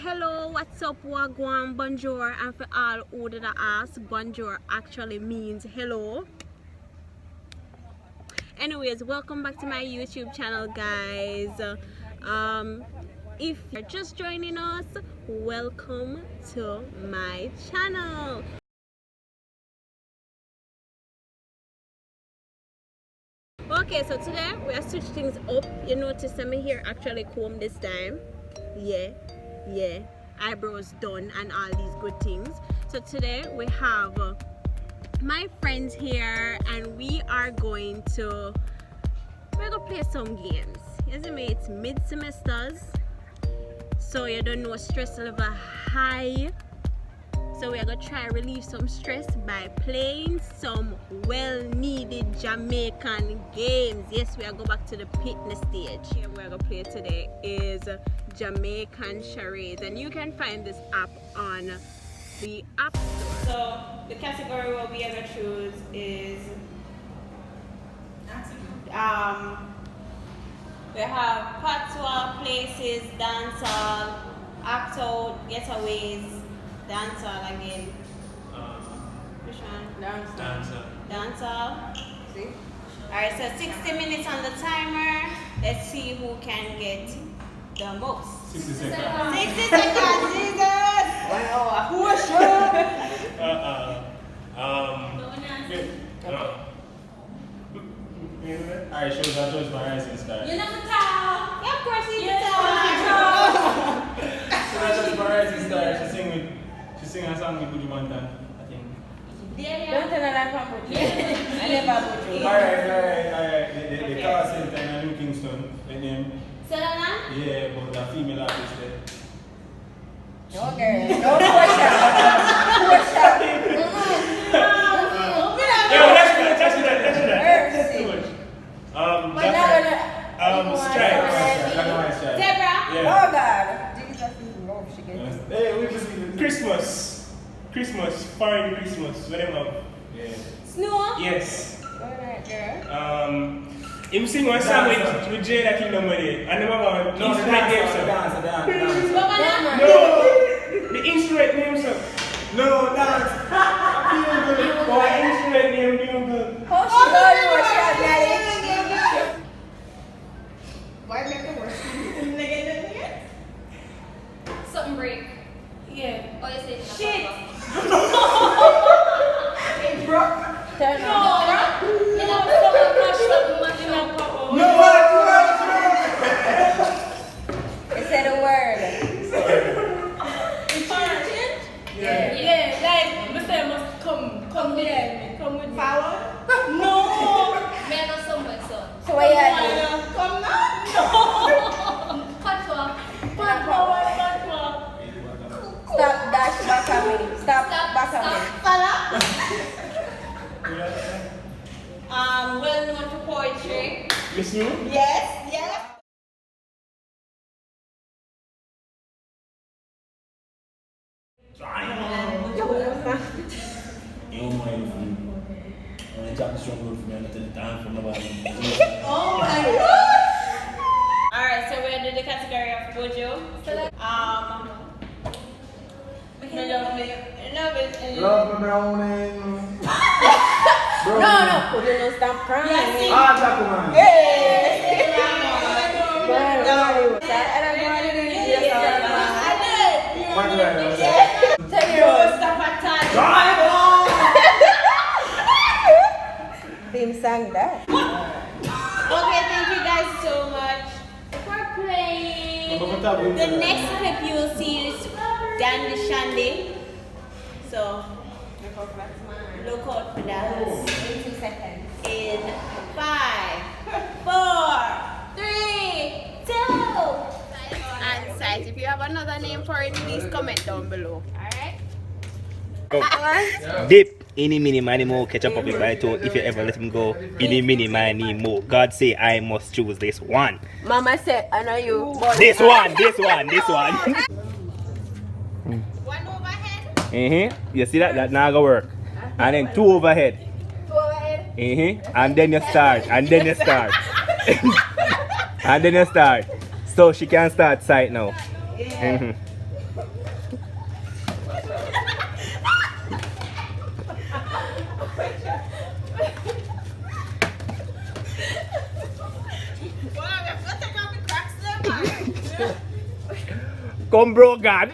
hello, what's up, wagwan, bonjour, and for all who did ask, bonjour actually means hello. Anyways, welcome back to my YouTube channel, guys. If you're just joining us, welcome to my channel. Okay, so today we are switching things up. You notice my hair actually comb this time. Yeah, eyebrows done and all these good things. So today we have my friends here and we're gonna play some games. You see me, it's mid-semesters, so you don't know stress level high. So we're gonna try to relieve some stress by playing some well-needed Jamaican games. Yes, we are going back to the fitness stage. Here we're gonna play today is Jamaican charades, and you can find this app on the App Store. So the category what we are gonna choose is we have patois, places, dancehall, act out, getaways, dancehall again. Which one? Dancehall. See? Alright, so 60 minutes on the timer. Let's see who can get the most. 60 seconds. 60 seconds, Jesus! 1 hour. Who is Alright, shows I judge my rising star. You know the towel. Yeah, of course you know. So I judge my rising star. She sing a song with Buju Banton, I think. Don't tell her that from Buju. I never Buju. Alright. The car center in New Kingston. The name. Selena? Yeah, but the female artist there. No girl. No question. Yeah, let's do that. Too much. Strike. Deborah? Yeah. Oh God. Jesus is love. She gets it. Hey, we just Christmas, foreign Christmas, whatever. Yeah. Snow? Yes. Alright, girl. Him sing one song with Jada Kingdom with it. I never got the instrument name song. No, the instrument name song. No, dance. Or instrument name bugle. Oh, she knows what she has married. Why make it worse? Something break. Yeah. Oh, you say Shit. It broke. Turn No, on. You know, something mash up. No, It said a word. Yeah, like, Mr. must come behind me. Come with power? No. Man or somewhere, son. So what you are doing? Come now? No. Patois. Power. Stop dash back at me. Stop back at me. Fala. Well known for poetry. Miss you? Yes. You don't mind if you talk strong good for me and I tell the time from nobody. Oh my God. Alright, so we're gonna do the category of Bojo. Love me browning. No. Put it on stop crying. Jackman. Hey. Team sang that. Okay, thank you guys so much for playing. The next clip you will see is Dandy Shandy. So look out for that. In 2 seconds. In 5, 4, 3, 2. And size. If you have another name for it, please comment down below. Alright? Dip, any mini many more catch up with my toe. If you ever let him go, any mini many more. God say I must choose this one. Mama said, I know you. This one. One overhead. You see that? That now go work. And then 2 overhead. 2 overhead. And then you start. And then you start. So she can start sight now. Come bro God.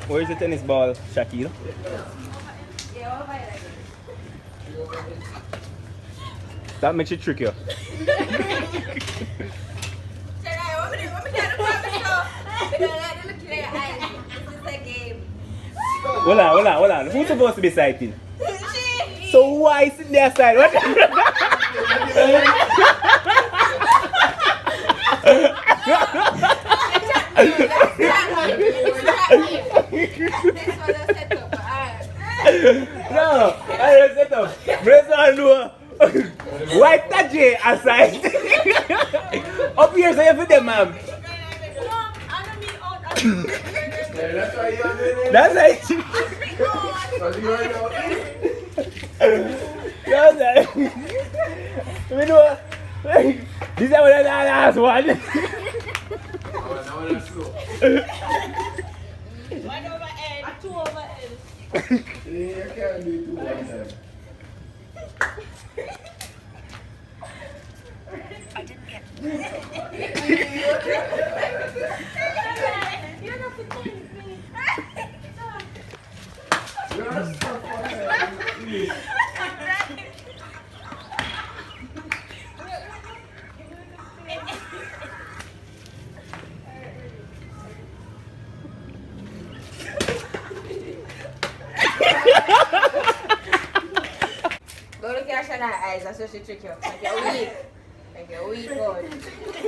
Where is the tennis ball, Shaquille? That makes it trickier. Hold on. Who's supposed to be sighting? So why sit there side? What? No, I don't set up. Brace on door. Why Tajay aside? Up here, so you fit them, ma'am. That's why you're doing it. That's it. Because you already know That's it. You know, this is the last one. now that's slow. One over head, two over head. You can't do it two one time. You're not the thing, me. You're stuck one time. Please. Go look at her eyes, that's what she trick you. Like you're weak. Like you're weak, God.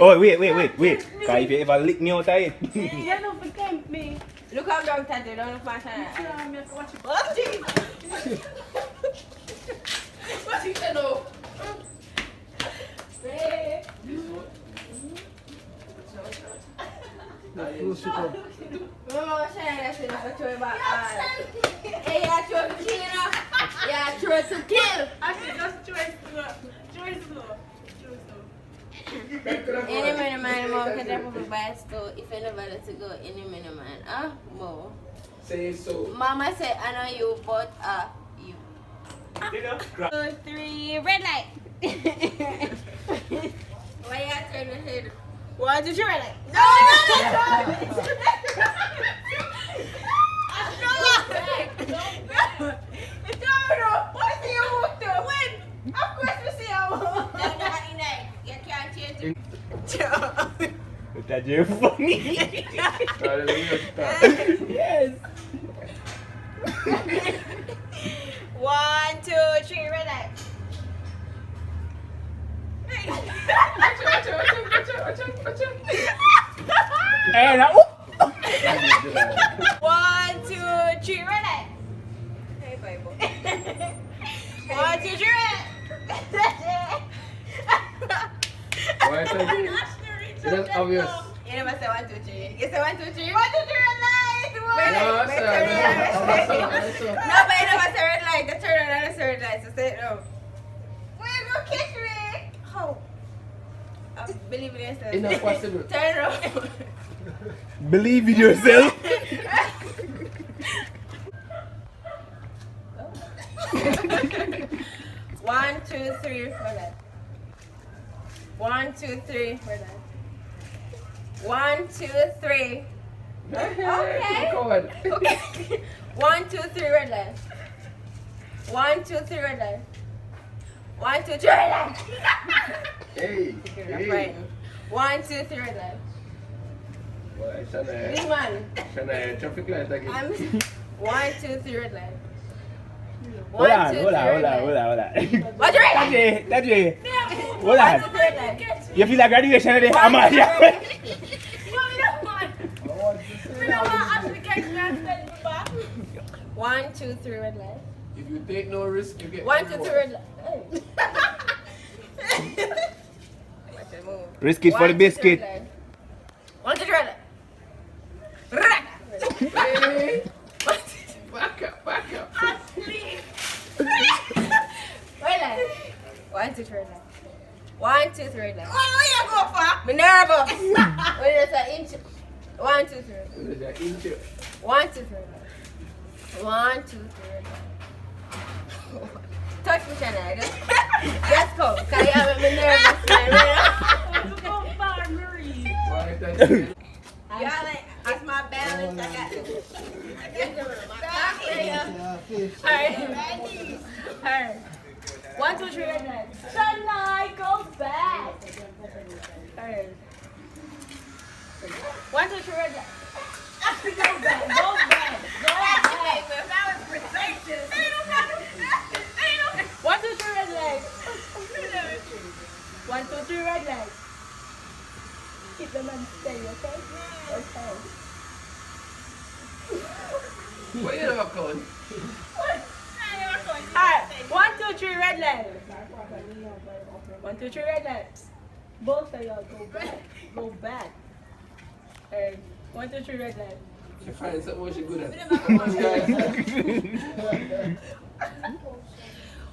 Oh, wait. Because if you ever lick me out of it. You don't forget me. Look how long Tati, don't look at her eyes. I'm going to watch it. Oh, Jesus. What you said no? Mama, Shana, that's enough for throwing back eyes. Hey, you throw to kill, you know? Yeah, throw to kill. Actually, just choice no. Any minute man, mom can drop off a bite store if you never let it go. Any minute man, huh? Mo. Say so. Mama said, I know you, but you. 2, 3, red light. Why you turn your head? 1, 2, 3, red light. No! What do you want to win? Of course we see how. No, you can't change it. That's your funny. Yes. 1, 2, 3, red light. And 1, 2, 3, red light. Hey, Bible. 1, 2, 3, red. Why is that? It is obvious. You never say 1, 2, 3. You say 1, 2, 3. 1, 2, 3, red light. No, sir. No, but you never say red light. The turn on and the red light. So say it no. Where you go catch me? How? I believe in yourself. It's not possible. Turn around. believe in yourself. 1, 2, 3, red light. 1, 2, 3, red light. 1, 2, 3. Okay. Coward. Okay. 1, 2, 3, red light. 1, 2, 3, red light. 1, 2, 3, red light. Hey. You're frightened. 1, 2, 3, red light. Why, This Shana? man. Shana, traffic light again. I'm 1, 2, 3, red light. Hold 1, on. 2, 3, red light. What's red light? Tajay. Hold 1, 2, on. 3, red light. You feel like graduation today? I'm out here. We don't want actually catch me and send me back. 1, 2, 3, red light. If you take no risk, you get 1, 2, 3, red light. Risk it for the biscuit. 1, 2, 3, red light. Hey. Back up. Ashley. 2, 3, red light. 1, 2, 3, red light. Where you go for? Me nervous. When it's an inch. 1, 2, 3. There's an inch. 1, 2, 3, red light. 1, 2, 3, red light. Touch me, Shana. Just go. Because you have me nervous, man. Why that? Y'all like, it's my balance. I got this. Alright. Alright. 1, 2, 3, red light. Shana, go back. Alright. 1, 2, 3, red light. Go back. Go back. Go back. 1, 2, 3, red light. 1, 2, 3, red light. Keep them on steady, okay? Okay. What you not calling? Alright, 1, 2, 3, red light. 1, 2, 3, red light. Both of y'all go back. Go back. Alright, 1, 2, 3, red light. She finds something what she good at.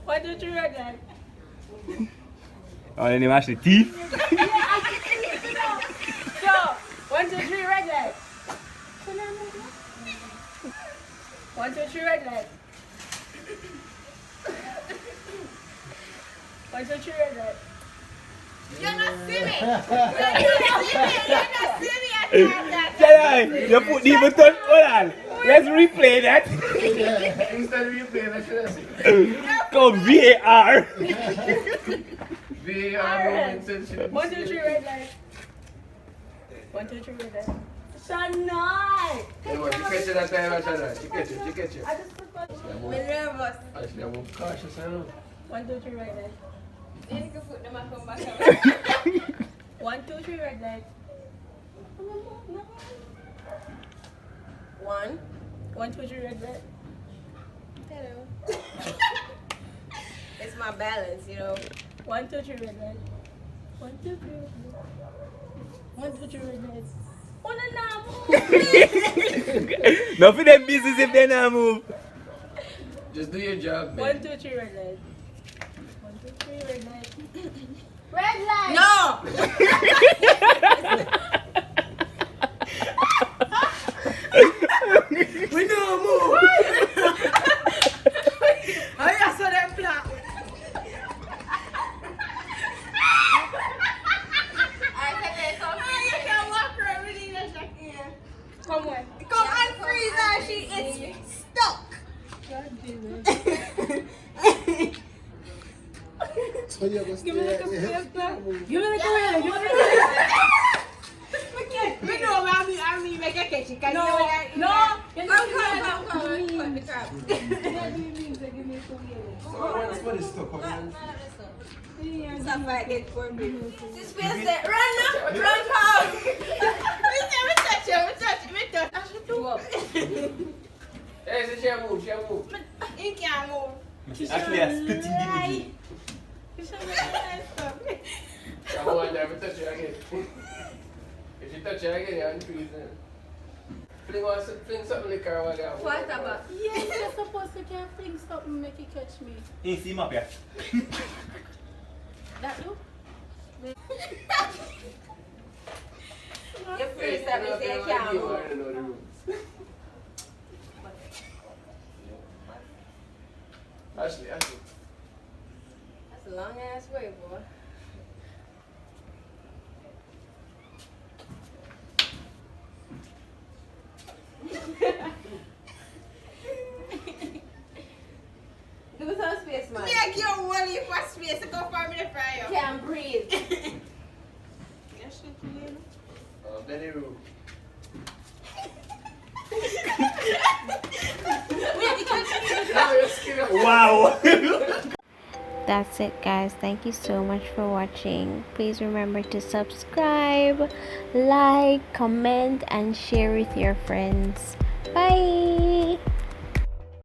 1, 2, 3, red light. Oh, then you mash the teeth. So, 1, 2, 3, red light. 1, 2, 3, red light. 1, 2, 3, red light. You're not silly. You're not silly. Shall you put the button? Hold on. Let's replay that. Instead of you playing, I should have said. Called VAR. VAR moment sensitive. 1, 2, 3, red light. 1, 2, 3, red light. Shanai! Hey, what, you catch it that time, Shana? She catch it, she catch it. I just forgot. I'm nervous. Actually, I'm cautious, I know. 1, 2, 3, red light. Then you can put them and come back out. 1, 2, 3, red light. 1, 1, 2, 3, red light. Hello. It's my balance, you know. 1, 2, 3, red light. 1, 2, 3, red light. 1, 2, 3, red light. Oh, no, No for them business if they not move. Just do your job, 1, man. 2, 3, red light. 1, 2, 3, red light. Red light. No! We don't move. I saw them black. You can walk her every day that she can. Come on. Come unfreeze her. She is stuck. God damn it. So you go stay Give me like a at the fifth. house. Give me like a way. Give me like a we know, I mean, make a catch. You can no, you're not going to the crab. So what's what is stuck on Stop fighting for me. This face that run now, run home. We touch you. I should do up. Hey, so she move, she move. You can't move. Actually, I'm spitting the middle. You should I want to never touch you again. If you touch you again, you're unfreeze. Fling something like her while you're What about? Yes, you're supposed to can fling something make you catch me. Ain't see my pet. That do? Your face that means you can't move. Ashley. That's a long ass way, boy. Give us some space, man. Yeah, give one leave for space to go for me to fry you. Can't breathe. Benny Roo. Wow. That's it, guys. Thank you so much for watching. Please remember to subscribe, like, comment, and share with your friends. Bye.